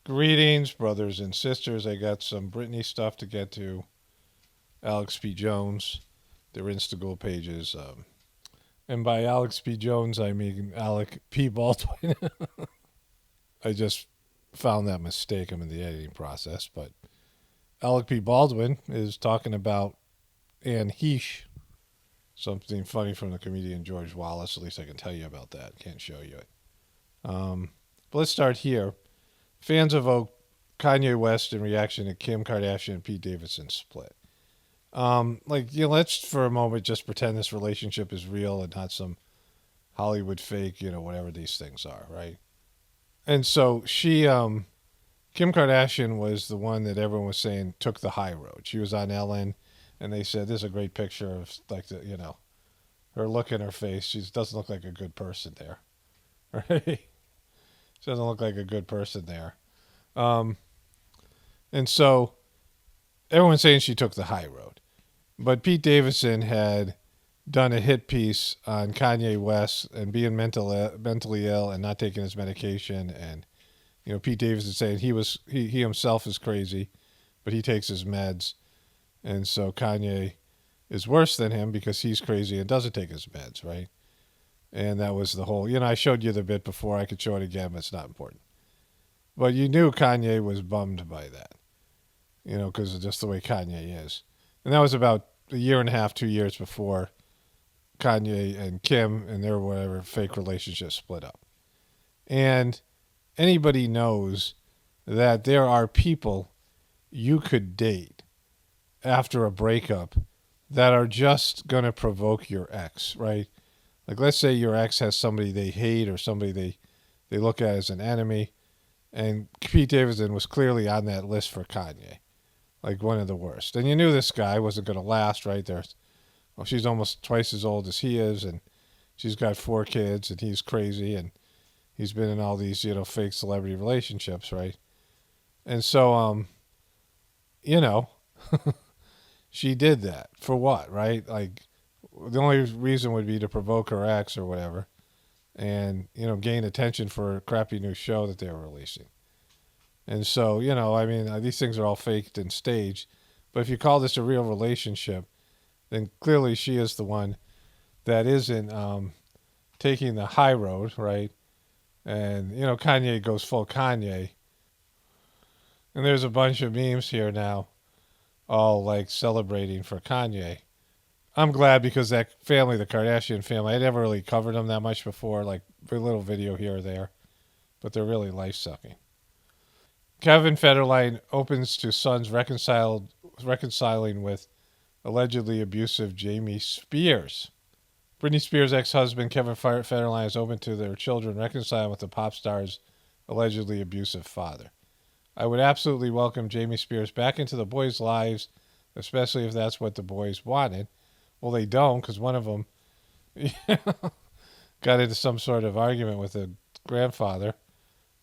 Greetings, brothers and sisters. I got some Britney stuff to get to. Alex P. Jones, their Instagram pages. And by Alex P. Jones, I mean Alec P. Baldwin. I just found that mistake. I'm in the editing process. But Alec P. Baldwin is talking about Anne Heche. Something funny from the comedian George Wallace. At least I can tell you about that. Can't show you it. But let's start here. Fans evoke Kanye West in reaction to Kim Kardashian and Pete Davidson split. Let's for a moment just pretend this relationship is real and not some Hollywood fake, whatever these things are, right? And so Kim Kardashian was the one that everyone was saying took the high road. She was on Ellen, and they said, this is a great picture of, her look in her face. She doesn't look like a good person there, right? She doesn't look like a good person there. And so everyone's saying she took the high road. But Pete Davidson had done a hit piece on Kanye West and being mentally ill and not taking his medication. And, Pete Davidson saying he himself is crazy, but he takes his meds. And so Kanye is worse than him because he's crazy and doesn't take his meds, right? And that was the whole, I showed you the bit before. I could show it again, but it's not important. But you knew Kanye was bummed by that, because of just the way Kanye is. And that was about a year and a half, 2 years before Kanye and Kim and their whatever fake relationship split up. And anybody knows that there are people you could date after a breakup that are just going to provoke your ex, right? Like, let's say your ex has somebody they hate or somebody they look at as an enemy. And Pete Davidson was clearly on that list for Kanye. Like one of the worst. And you knew this guy wasn't going to last, right? She's almost twice as old as he is. And she's got 4 kids. And he's crazy. And he's been in all these, fake celebrity relationships, right? And so, she did that. For what, right? Like, the only reason would be to provoke her ex or whatever and, gain attention for a crappy new show that they were releasing. And so, these things are all faked and staged. But if you call this a real relationship, then clearly she is the one that isn't taking the high road, right? And, Kanye goes full Kanye. And there's a bunch of memes here now all, celebrating for Kanye. I'm glad because that family, the Kardashian family, I never really covered them that much before, like a little video here or there, but they're really life-sucking. Kevin Federline opens to sons reconciling with allegedly abusive Jamie Spears. Britney Spears' ex-husband Kevin Federline is open to their children reconciling with the pop star's allegedly abusive father. I would absolutely welcome Jamie Spears back into the boys' lives, especially if that's what the boys wanted. Well, they don't, because one of them got into some sort of argument with the grandfather.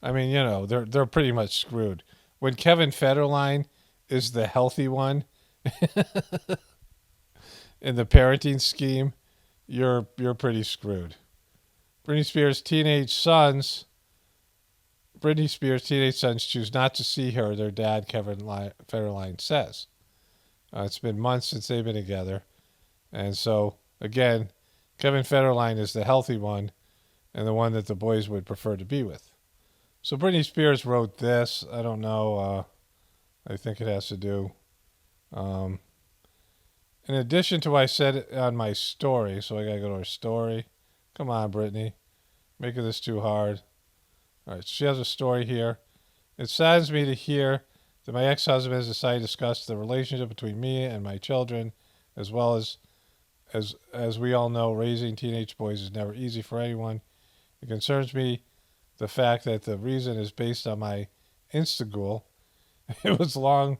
I mean, they're pretty much screwed. When Kevin Federline is the healthy one in the parenting scheme, you're pretty screwed. Britney Spears' teenage sons choose not to see her, their dad, Kevin Federline, says. It's been months since they've been together. And so, again, Kevin Federline is the healthy one and the one that the boys would prefer to be with. So Britney Spears wrote this. I don't know. I think it has to do. In addition to what I said on my story, so I got to go to her story. Come on, Britney. Making this too hard. All right, so she has a story here. It saddens me to hear that my ex-husband has decided to discuss the relationship between me and my children, as well as we all know, raising teenage boys is never easy for anyone. It concerns me the fact that the reason is based on my Instagool. It was long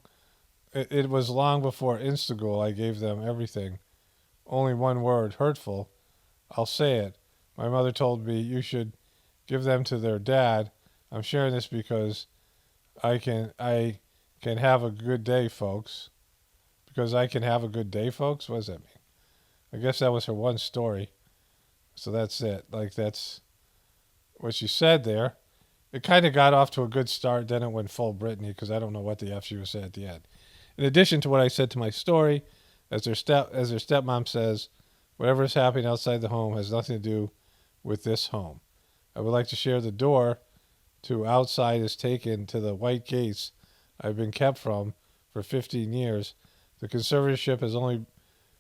before Instagool I gave them everything. Only one word, hurtful. I'll say it. My mother told me you should give them to their dad. I'm sharing this because I can have a good day, folks. Because I can have a good day, folks? What does that mean? I guess that was her one story. So that's it. That's what she said there. it kind of got off to a good start. Then it went full Britney because I don't know what the F she was saying at the end. In addition to what I said to my story, as her stepmom says, whatever is happening outside the home has nothing to do with this home. I would like to share the door to outside is taken to the white gates I've been kept from for 15 years. The conservatorship has only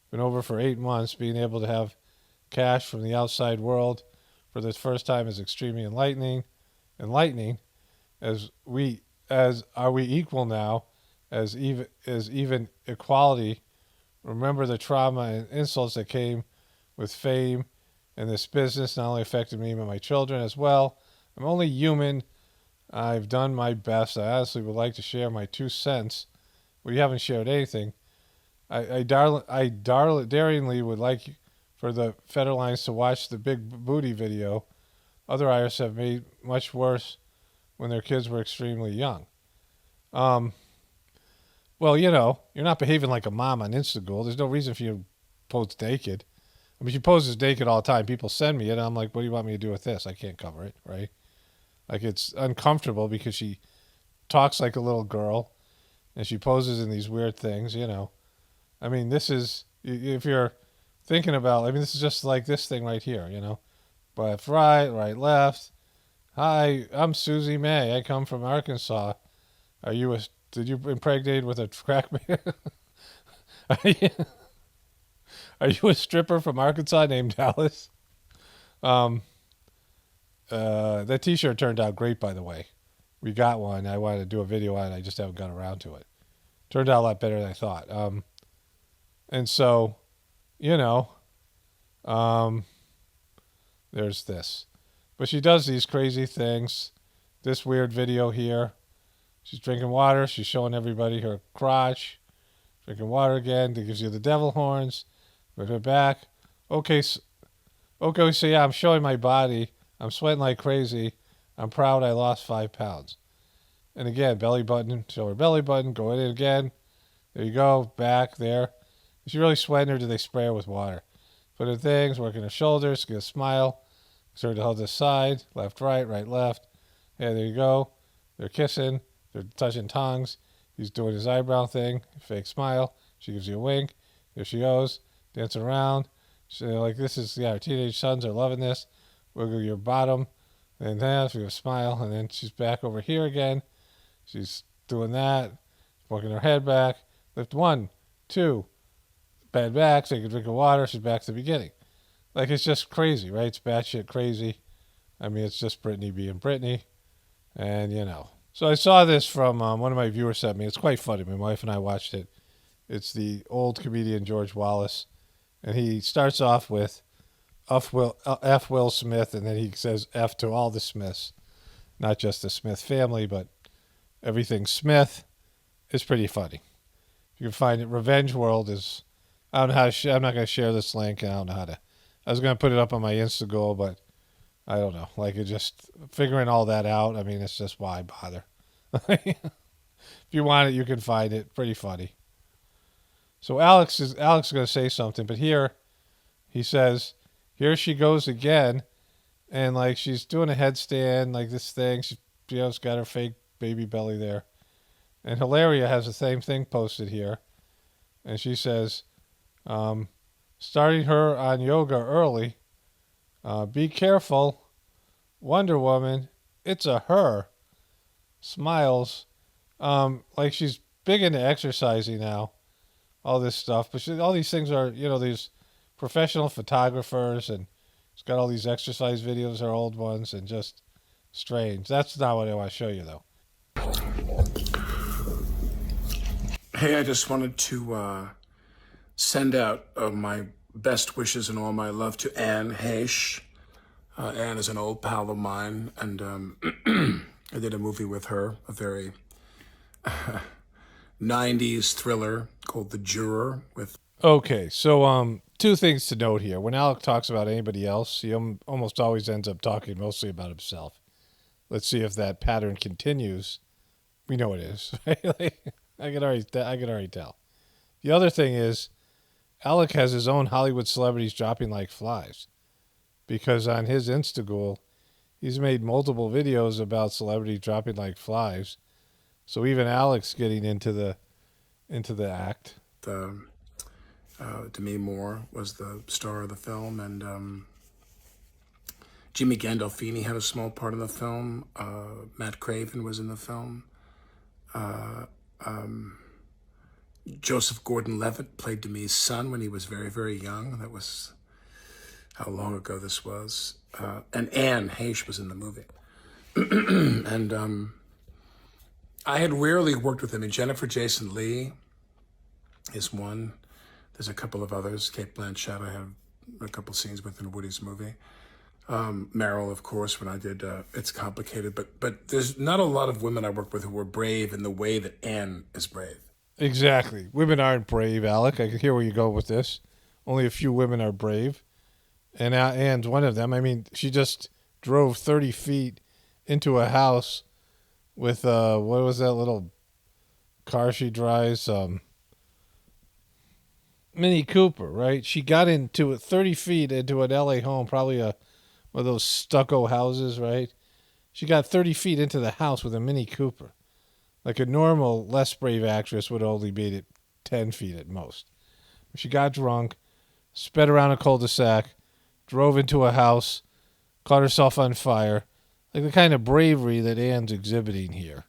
been over for 8 months. Being able to have cash from the outside world for the first time is extremely enlightening. As are we equal now? As even equality. Remember the trauma and insults that came with fame, and this business not only affected me but my children as well. I'm only human. I've done my best. I honestly would like to share my 2 cents. We haven't shared anything. I daringly would like for the Federlines to watch the big booty video. Other Irish have made much worse when their kids were extremely young. Well, you know, you're not behaving like a mom on Instagram. There's no reason for you to pose naked. I mean, she poses naked all the time. People send me it, and I'm like, what do you want me to do with this? I can't cover it, right? Like, it's uncomfortable because she talks like a little girl, and she poses in these weird things, you know. I mean, this is, if you're thinking about, I mean, this is just like this thing right here, you know. Left, right, left. Hi, I'm Susie May. I come from Arkansas. Did you impregnate with a crack man? Are you a stripper from Arkansas named Alice? That t-shirt turned out great, by the way. We got one. I wanted to do a video on it. I just haven't got around to it. Turned out a lot better than I thought. And so, you know, there's this. But she does these crazy things. This weird video here. She's drinking water. She's showing everybody her crotch. Drinking water again. That gives you the devil horns. With her back. Okay, so yeah, I'm showing my body. I'm sweating like crazy. I'm proud I lost 5 pounds. And again, belly button. Show her belly button. Go in again. There you go. Back there. Is she really sweating or do they spray her with water? Put her things. Working her shoulders. Get a smile. Start to hold this side. Left, right, left. Yeah, there you go. They're kissing. They're touching tongues. He's doing his eyebrow thing. Fake smile. She gives you a wink. There she goes. Dancing around. She's like, this is, yeah, our teenage sons are loving this. Wiggle your bottom. And then she gives a smile. And then she's back over here again. She's doing that. Working her head back. Lift 1, 2. Bad back. Take a drink of water. She's back to the beginning. Like, it's just crazy, right? It's batshit crazy. I mean, it's just Britney being Britney. And, you know. So I saw this from one of my viewers sent me. It's quite funny. My wife and I watched it. It's the old comedian George Wallace. And he starts off with F. Will Smith, and then he says F to all the Smiths. Not just the Smith family, but everything Smith. It's pretty funny. You can find it. Revenge World is, I don't know how to I'm not going to share this link, and I don't know how to. I was going to put it up on my Instagram, but I don't know. Like, it just, figuring all that out, I mean, it's just, why bother? If you want it, you can find it. Pretty funny. So Alex is going to say something, but here he says, here she goes again, and like she's doing a headstand, like this thing. She's got her fake baby belly there. And Hilaria has the same thing posted here. And she says, starting her on yoga early. Be careful. Wonder Woman. It's a her. Smiles. Like she's big into exercising now. All this stuff. But all these things are, these professional photographers. And she's got all these exercise videos, her old ones. And just strange. That's not what I want to show you, though. Hey, I just wanted to send out my best wishes and all my love to Anne Heche. Anne is an old pal of mine, and I did a movie with her, a very 90s thriller called The Juror. Okay, so 2 things to note here. When Alec talks about anybody else, he almost always ends up talking mostly about himself. Let's see if that pattern continues. We know it is. I can already tell. The other thing is, Alec has his own Hollywood celebrities dropping like flies, because on his Instagram, he's made multiple videos about celebrities dropping like flies. So even Alec's getting into the act. Demi Moore was the star of the film, and Jimmy Gandolfini had a small part in the film. Matt Craven was in the film. Joseph Gordon-Levitt played Demi's son when he was very, very young. That was how long ago this was. And Anne Heche was in the movie. And I had rarely worked with him. And Jennifer Jason Leigh is one. There's a couple of others. Kate Blanchett, I have a couple scenes with in Woody's movie. Meryl, of course, when I did It's Complicated. But there's not a lot of women I worked with who were brave in the way that Anne is brave. Exactly. Women aren't brave, Alec. I can hear where you go with this. Only a few women are brave. And Anne's one of them. I mean, she just drove 30 feet into a house with, what was that little car she drives? Mini Cooper, right? She got into it 30 feet into an LA home, probably one of those stucco houses, right? She got 30 feet into the house with a Mini Cooper. Like a normal, less brave actress would only be at 10 feet at most. She got drunk, sped around a cul-de-sac, drove into a house, caught herself on fire. Like the kind of bravery that Anne's exhibiting here.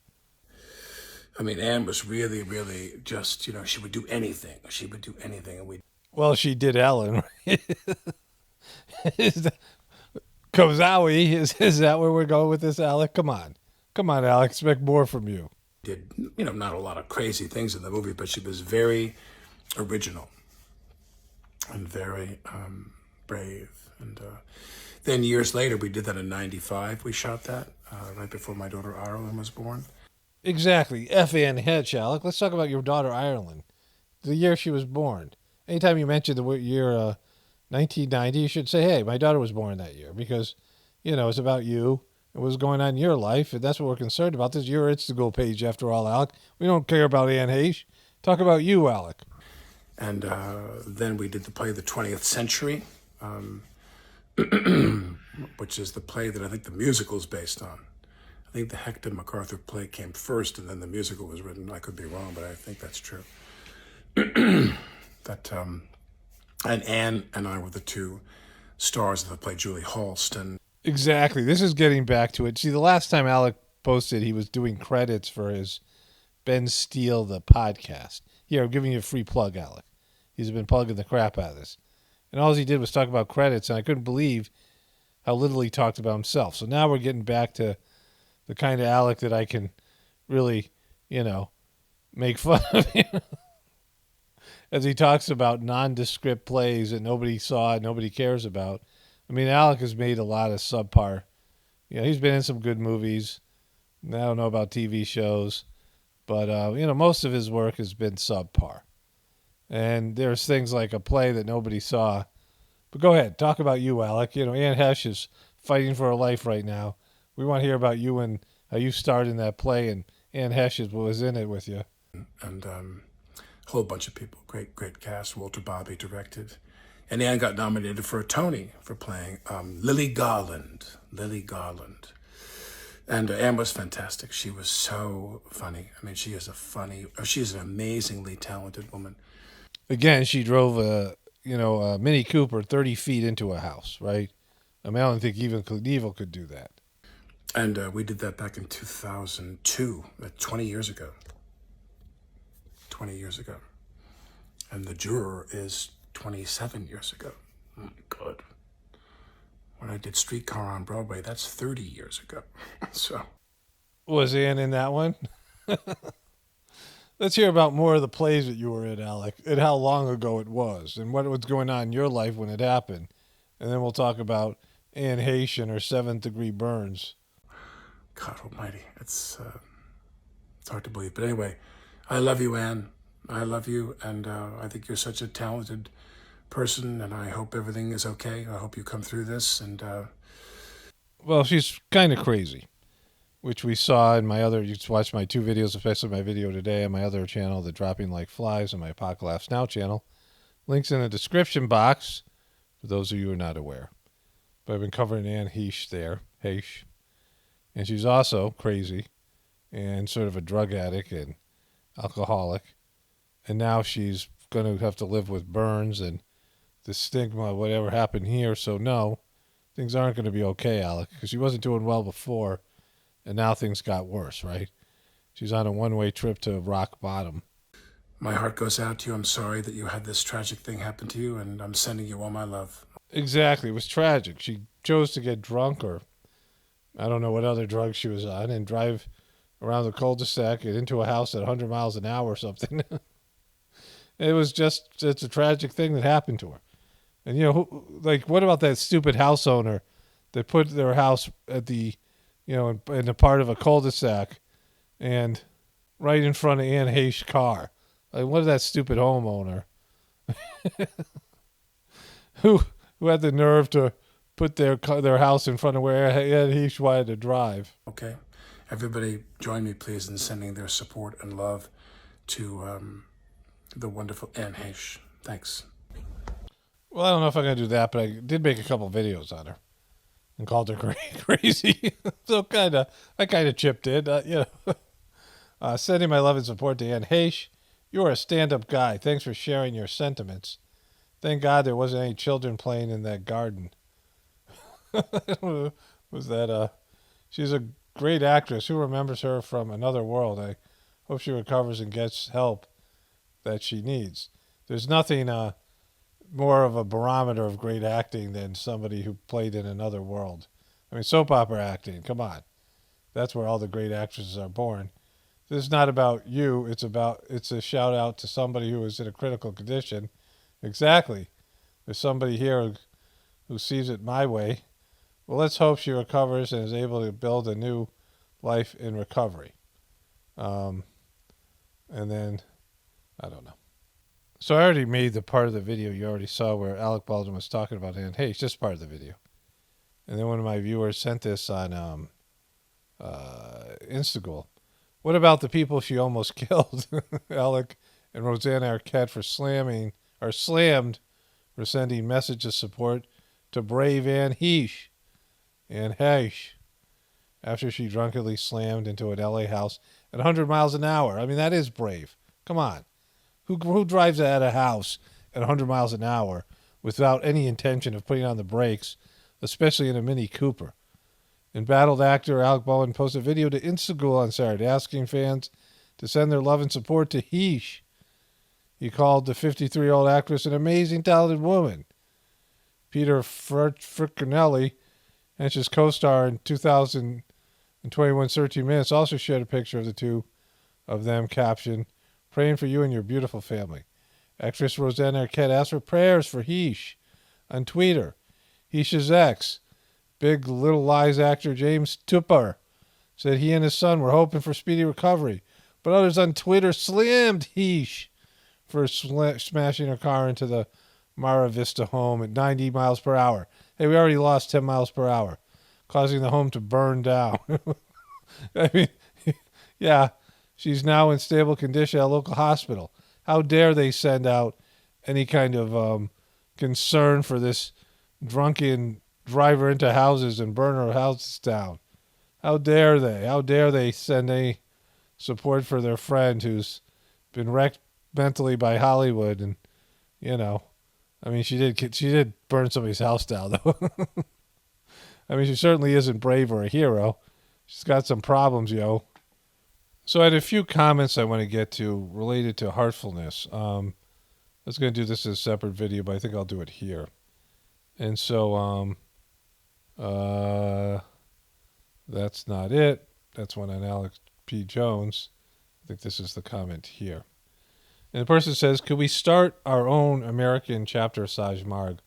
I mean, Anne was really, really just, she would do anything. She would do anything. And well, she did Ellen. Kozawi, is that where we're going with this, Alec? Come on, Alec. Expect more from you. Did, not a lot of crazy things in the movie, but she was very original and very brave. And then years later, we did that in 95. We shot that right before my daughter Ireland was born. Exactly. F.N. Heche, Alec. Let's talk about your daughter Ireland. The year she was born. Anytime you mention the year 1990, you should say, hey, my daughter was born that year. Because, it's about you. It was going on in your life, and that's what we're concerned about. This is your Instagram page, after all, Alec. We don't care about Anne Heche. Talk about you, Alec. And then we did the play The 20th Century, which is the play that I think the musical is based on. I think the Hector MacArthur play came first, and then the musical was written. I could be wrong, but I think that's true. And Anne and I were the two stars of the play, Julie Halston. Exactly. This is getting back to it. See, the last time Alec posted, he was doing credits for his Ben Steele, the podcast. Here, I'm giving you a free plug, Alec. He's been plugging the crap out of this. And all he did was talk about credits, and I couldn't believe how little he talked about himself. So now we're getting back to the kind of Alec that I can really, make fun of him. As he talks about nondescript plays that nobody saw, nobody cares about. I mean, Alec has made a lot of subpar. He's been in some good movies. I don't know about TV shows. But, most of his work has been subpar. And there's things like a play that nobody saw. But go ahead. Talk about you, Alec. Anne Heche is fighting for her life right now. We want to hear about you and how you starred in that play. And Anne Heche was in it with you. And a whole bunch of people. Great, great cast. Walter Bobby directed. And Anne got nominated for a Tony for playing Lily Garland. And Anne was fantastic. She was so funny. I mean, she is an amazingly talented woman. Again, she drove a Mini Cooper 30 feet into a house, right? I mean, I don't think even Knievel could do that. And we did that back in 2002, 20 years ago. 20 years ago. And The Juror is 27 years ago. Oh, my God. When I did Streetcar on Broadway, that's 30 years ago. So, was Anne in that one? Let's hear about more of the plays that you were in, Alec, and how long ago it was, and what was going on in your life when it happened. And then we'll talk about Anne Heche and her 7th degree burns. God almighty. It's hard to believe. But anyway, I love you, Anne. I love you, and I think you're such a talented person, and I hope everything is okay. I hope you come through this. And well, she's kind of crazy, which we saw in my other. You can watch my 2 videos, especially my video today on my other channel, the Dropping Like Flies, on my apocalaughsnow channel. Links in the description box for those of you who are not aware. But I've been covering Anne Heche there. Heche. And she's also crazy and sort of a drug addict and alcoholic. And now she's going to have to live with burns and the stigma of whatever happened here. So, no, things aren't going to be okay, Alec, because she wasn't doing well before, and now things got worse, right? She's on a one-way trip to rock bottom. My heart goes out to you. I'm sorry that you had this tragic thing happen to you, and I'm sending you all my love. Exactly. It was tragic. She chose to get drunk, or I don't know what other drugs she was on, and drive around the cul-de-sac and into a house at 100 miles an hour or something. It's a tragic thing that happened to her. And, what about that stupid house owner that put their house at the, in a part of a cul-de-sac and right in front of Anne Heche's car? Like, what is that stupid homeowner who had the nerve to put their house in front of where Anne Heche wanted to drive? Okay? Everybody join me, please, in sending their support and love to the wonderful Anne Heche. Thanks. Well, I don't know if I'm going to do that, but I did make a couple videos on her and called her crazy. So I kind of chipped in, sending my love and support to Anne Heche. You are a stand-up guy. Thanks for sharing your sentiments. Thank God there wasn't any children playing in that garden. Was that she's a great actress. Who remembers her from another world? I hope she recovers and gets help that she needs. There's nothing more of a barometer of great acting than somebody who played in another world. I mean, soap opera acting, come on. That's where all the great actresses are born. This is not about you. It's a shout out to somebody who is in a critical condition. Exactly. There's somebody here who sees it my way. Well, let's hope she recovers and is able to build a new life in recovery. And then, I don't know. So I already made the part of the video you already saw where Alec Baldwin was talking about Anne Heche, just part of the video. And then one of my viewers sent this on Instagram. What about the people she almost killed? Alec and Rosanna Arquette slammed for sending messages of support to brave Anne Heche. Anne Heche. After she drunkenly slammed into an LA house at 100 miles an hour. I mean, that is brave. Come on. Who drives at a house at 100 miles an hour without any intention of putting on the brakes, especially in a Mini Cooper? Embattled actor Alec Baldwin posted a video to Instagram on Saturday asking fans to send their love and support to Heche. He called the 53-year-old actress an amazing, talented woman. Peter Frickinelli, Heche's co-star in 2021 13 Minutes, also shared a picture of the two of them, captioned, "Praying for you and your beautiful family." Actress Rosanna Arquette asked for prayers for Heche on Twitter. Heche's ex, Big Little Lies actor James Tupper, said he and his son were hoping for speedy recovery, but others on Twitter slammed Heche for smashing her car into the Mara Vista home at 90 miles per hour. Hey, we already lost 10 miles per hour, causing the home to burn down. I mean, yeah, she's now in stable condition at a local hospital. How dare they send out any kind of concern for this drunken drive her into houses and burn her houses down? How dare they? How dare they send any support for their friend who's been wrecked mentally by Hollywood? And, I mean, she did burn somebody's house down, though. I mean, she certainly isn't brave or a hero. She's got some problems, yo. So I had a few comments I want to get to related to heartfulness. I was going to do this as a separate video, but I think I'll do it here. And so, that's not it. That's one on Alex P. Jones. I think this is the comment here. And the person says, could we start our own American chapter of Saj Marg?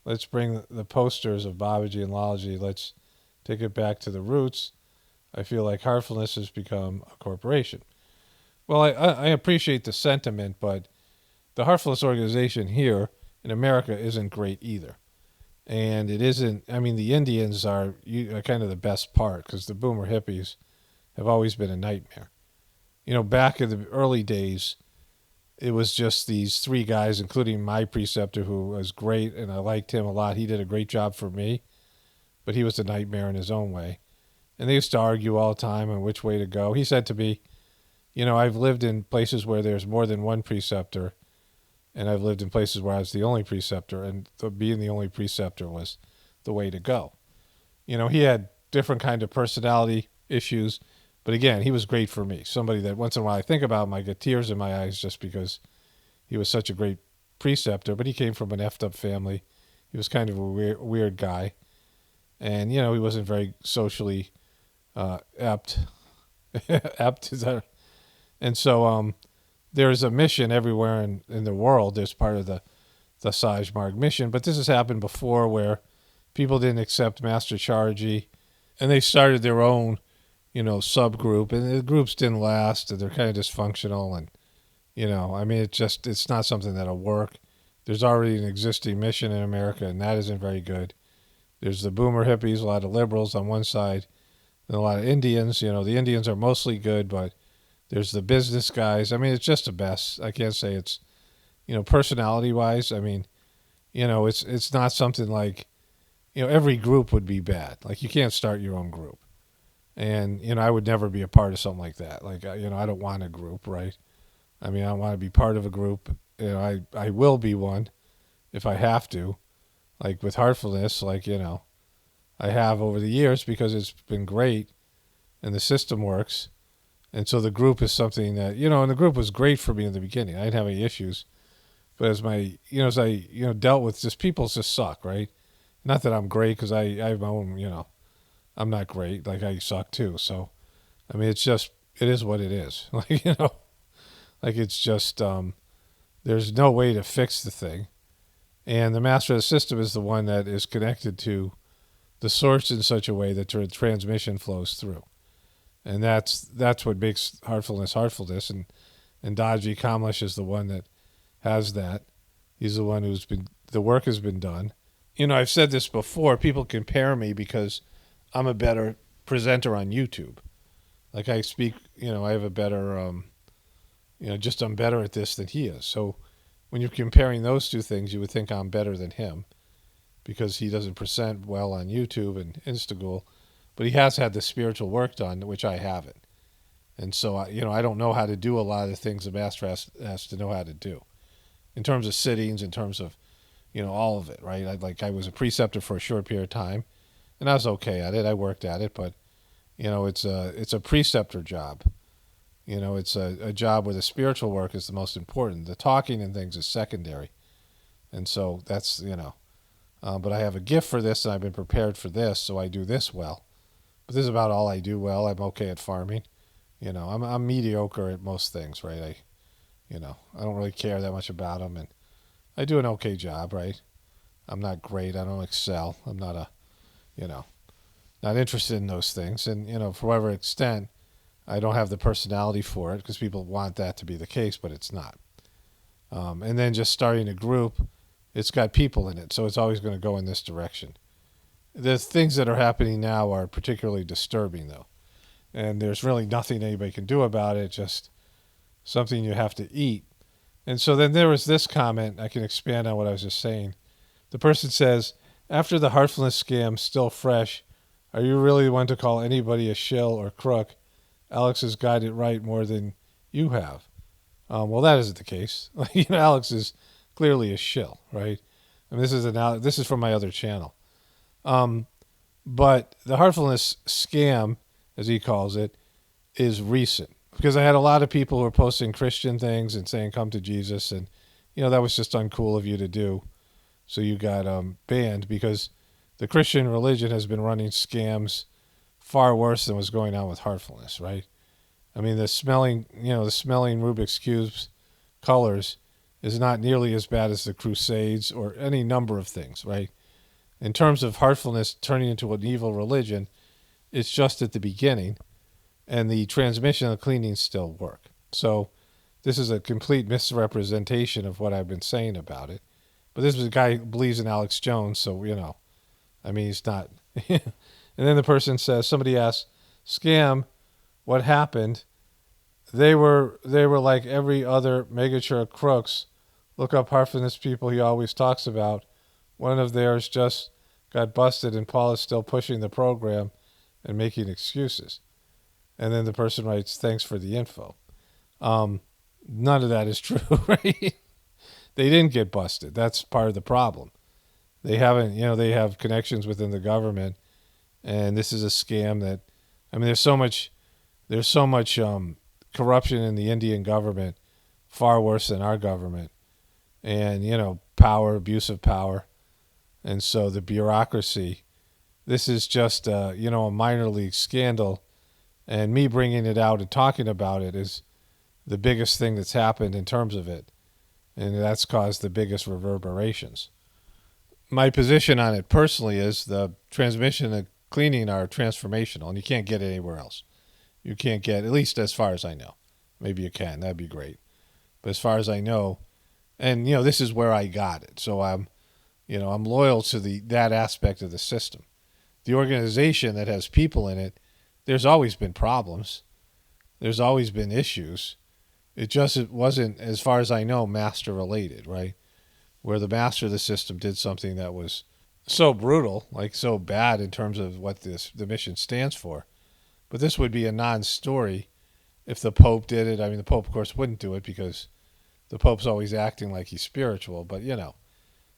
Let's bring the posters of Babaji and Lalaji. Let's take it back to the roots. I feel like heartfulness has become a corporation. Well, I appreciate the sentiment, but the Heartfulness organization here in America isn't great either. And it isn't, I mean, the Indians are kind of the best part because the boomer hippies have always been a nightmare. Back in the early days, it was just these three guys, including my preceptor, who was great, and I liked him a lot. He did a great job for me, but he was a nightmare in his own way. And they used to argue all the time on which way to go. He said to me, I've lived in places where there's more than one preceptor, and I've lived in places where I was the only preceptor, and being the only preceptor was the way to go. He had different kind of personality issues, but again, he was great for me. Somebody that once in a while I think about him, I get tears in my eyes just because he was such a great preceptor, but he came from an effed up family. He was kind of a weird guy. And, he wasn't very socially apt. Apt, is that? And so there's a mission everywhere in the world. There's part of the Sajmarg mission. But this has happened before where people didn't accept Master Charji, and they started their own, subgroup. And the groups didn't last, and they're kind of dysfunctional. And, it's not something that'll work. There's already an existing mission in America, and that isn't very good. There's the boomer hippies, a lot of liberals on one side, and a lot of Indians. The Indians are mostly good, but there's the business guys. It's just a mess. I can't say it's, personality-wise. It's not something like, every group would be bad. Like, you can't start your own group. And, I would never be a part of something like that. Like, I don't want a group, right? I don't want to be part of a group. I will be one if I have to. Like with Heartfulness, I have over the years because it's been great and the system works. And so the group is something that, and the group was great for me in the beginning. I didn't have any issues. But as I dealt with just people just suck, right? Not that I'm great because I have my own, I'm not great. Like I suck too. So, it's just, it is what it is. It's just, there's no way to fix the thing. And the master of the system is the one that is connected to the source in such a way that the transmission flows through. And that's what makes heartfulness. And Daji Kamlesh is the one that has that. He's the one the work has been done. I've said this before, people compare me because I'm a better presenter on YouTube. Like I speak, I have a better, I'm better at this than he is. So when you're comparing those two things, you would think I'm better than him because he doesn't present well on YouTube and Instagram, but he has had the spiritual work done, which I haven't. And so, I don't know how to do a lot of the things the master has to know how to do in terms of sittings, in terms of, all of it, right? I was a preceptor for a short period of time, and I was okay at it. I worked at it, but, it's a preceptor job. It's a job where the spiritual work is the most important. The talking and things is secondary. And so that's, but I have a gift for this and I've been prepared for this, so I do this well. But this is about all I do well. I'm okay at farming. I'm mediocre at most things, right? I don't really care that much about them, and I do an okay job, right? I'm not great. I don't excel. I'm not not interested in those things. And, for whatever extent, I don't have the personality for it because people want that to be the case, but it's not. And then just starting a group, it's got people in it, so it's always going to go in this direction. The things that are happening now are particularly disturbing, though. And there's really nothing anybody can do about it, just something you have to eat. And so then there was this comment. I can expand on what I was just saying. The person says, after the Heartfulness scam still fresh, are you really the one to call anybody a shill or crook? Alex has got it right more than you have. Well, that isn't the case. Alex is clearly a shill, right? This is from my other channel. But the Heartfulness scam, as he calls it, is recent. Because I had a lot of people who were posting Christian things and saying, come to Jesus. And, that was just uncool of you to do. So you got banned because the Christian religion has been running scams far worse than what's going on with Heartfulness, right? The smelling Rubik's Cubes colors is not nearly as bad as the Crusades or any number of things, right? In terms of Heartfulness turning into an evil religion, it's just at the beginning, and the transmission and the cleaning still work. So this is a complete misrepresentation of what I've been saying about it. But this is a guy who believes in Alex Jones, so, he's not. And then the person says, somebody asks, scam, what happened? They were like every other megachurch crooks. Look up Heartfulness people he always talks about. One of theirs just got busted, and Paul is still pushing the program. and making excuses. And then the person writes, "Thanks for the info." None of that is true, right? They didn't get busted. That's part of the problem. They haven't, they have connections within the government, and this is a scam that, there's so much corruption in the Indian government, far worse than our government, and power, abuse of power, and so the bureaucracy. This is just a minor league scandal, and me bringing it out and talking about it is the biggest thing that's happened in terms of it, and that's caused the biggest reverberations. My position on it personally is the transmission and cleaning are transformational, and you can't get it anywhere else. You can't get, at least as far as I know. Maybe you can. That'd be great. But as far as I know, and this is where I got it. So I'm loyal to that aspect of the system. The organization that has people in it, there's always been problems. There's always been issues. It wasn't, as far as I know, master related, right? Where the master of the system did something that was so brutal, like so bad in terms of what the mission stands for. But this would be a non-story if the Pope did it. I mean, the Pope, of course, wouldn't do it because the Pope's always acting like he's spiritual. But,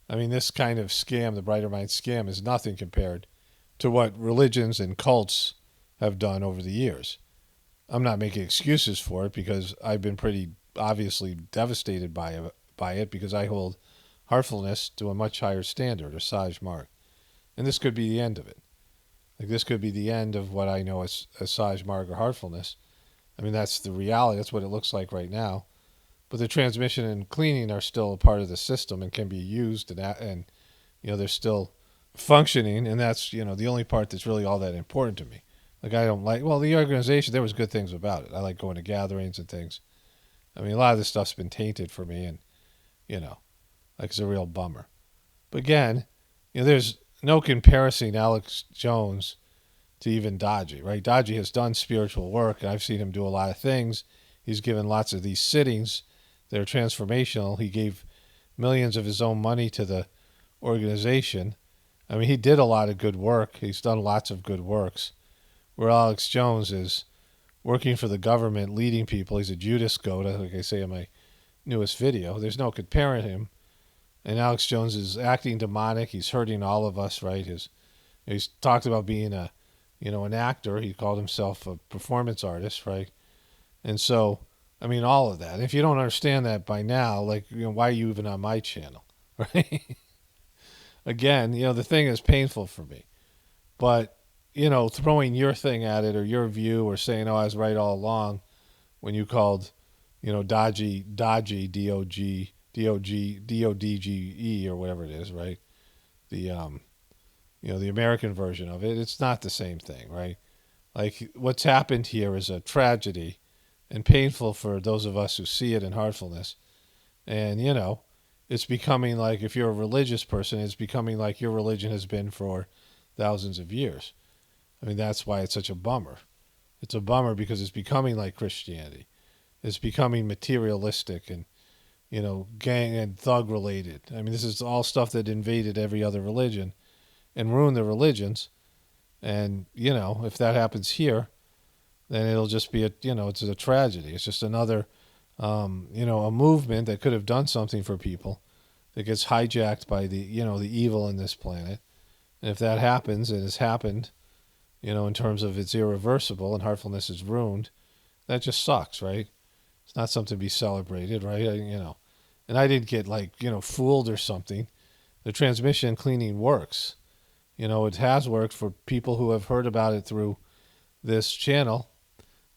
this kind of scam, the Brighter Mind scam, is nothing compared to what religions and cults have done over the years. I'm not making excuses for it because I've been pretty obviously devastated by it because I hold heartfulness to a much higher standard, a Sage mark. And this could be the end of it. Like, this could be the end of what I know as Sage mark or heartfulness. That's the reality. That's what it looks like right now. But the transmission and cleaning are still a part of the system and can be used, and they're still functioning. And that's, the only part that's really all that important to me. Like, I don't like, the organization, there was good things about it. I like going to gatherings and things. A lot of this stuff's been tainted for me, and, it's a real bummer. But again, there's no comparison Alex Jones to even Dodgy, right? Dodgy has done spiritual work, and I've seen him do a lot of things. He's given lots of these sittings that are transformational. He gave millions of his own money to the organization. He did a lot of good work. He's done lots of good works. Where Alex Jones is working for the government, leading people. He's a Judas goat, like I say in my newest video. There's no comparing him. And Alex Jones is acting demonic. He's hurting all of us, right? He's talked about being an actor. He called himself a performance artist, right? And so, all of that. If you don't understand that by now, why are you even on my channel, right? Again, the thing is painful for me. But, throwing your thing at it or your view or saying, I was right all along when you called, Dodgy, DODGE or whatever it is, right? The American version of it. It's not the same thing, right? Like, what's happened here is a tragedy and painful for those of us who see it in heartfulness. And, it's becoming like, if you're a religious person, it's becoming like your religion has been for thousands of years. That's why it's such a bummer. It's a bummer because it's becoming like Christianity. It's becoming materialistic and, gang and thug related. This is all stuff that invaded every other religion and ruined the religions. And, if that happens here, then it'll just be it's a tragedy. It's just another, a movement that could have done something for people that gets hijacked by the evil in this planet. And if that happens, and has happened, in terms of it's irreversible and heartfulness is ruined, that just sucks, right? It's not something to be celebrated, right? And I didn't get fooled or something. The transmission cleaning works. It has worked for people who have heard about it through this channel.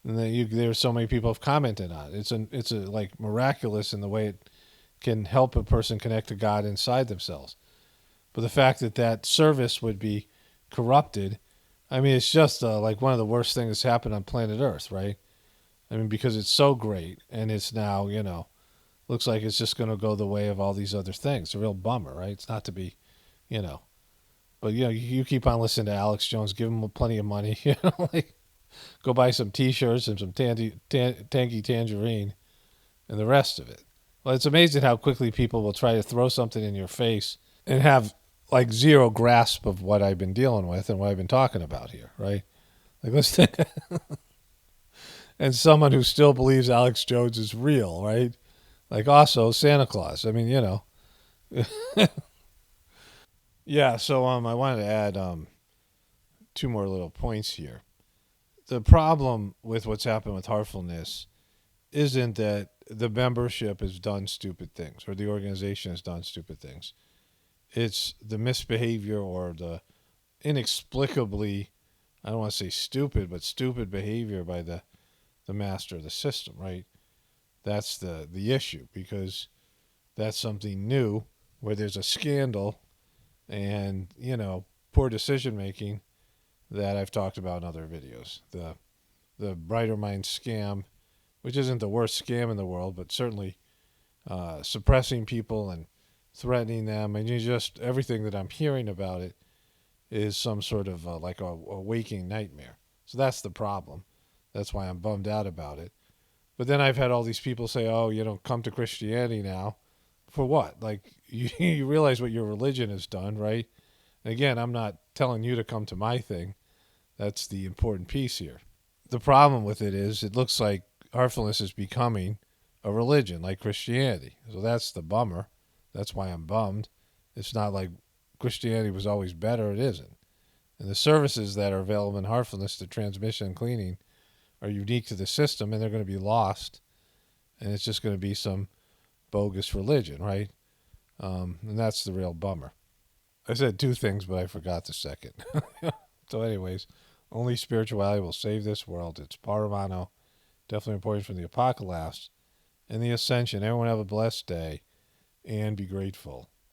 And there's so many people have commented on it. It's miraculous in the way it can help a person connect to God inside themselves. But the fact that service would be corrupted, it's just one of the worst things that's happened on planet Earth, right? Because it's so great, and it's now, looks like it's just going to go the way of all these other things. It's a real bummer, right? It's not to be, But, you keep on listening to Alex Jones, give him plenty of money, go buy some T-shirts and some tangy tangerine and the rest of it. Well, it's amazing how quickly people will try to throw something in your face and have, zero grasp of what I've been dealing with and what I've been talking about here, right? Like, let's think. And someone who still believes Alex Jones is real, right? Like, also Santa Claus. I mean, Yeah, so I wanted to add two more little points here. The problem with what's happened with Heartfulness isn't that the membership has done stupid things or the organization has done stupid things. It's the misbehavior or the inexplicably, I don't want to say stupid, but stupid behavior by the master of the system, right? That's the issue, because that's something new where there's a scandal and, poor decision making that I've talked about in other videos. The Brighter Mind scam, which isn't the worst scam in the world, but certainly suppressing people and threatening them, and just everything that I'm hearing about it is some sort of like a waking nightmare. So that's the problem. That's why I'm bummed out about it. But then I've had all these people say, "Oh, come to Christianity now." For what? Like, you realize what your religion has done, right? And again, I'm not telling you to come to my thing. That's the important piece here. The problem with it is it looks like Heartfulness is becoming a religion like Christianity. So that's the bummer. That's why I'm bummed. It's not like Christianity was always better. It isn't. And the services that are available in Heartfulness, the transmission and cleaning, are unique to the system, and they're going to be lost. And it's just going to be some bogus religion, right? And that's the real bummer. I said two things, but I forgot the second. So anyways, only spirituality will save this world. It's Paramano, definitely important from the Apocalypse and the Ascension. Everyone have a blessed day and be grateful.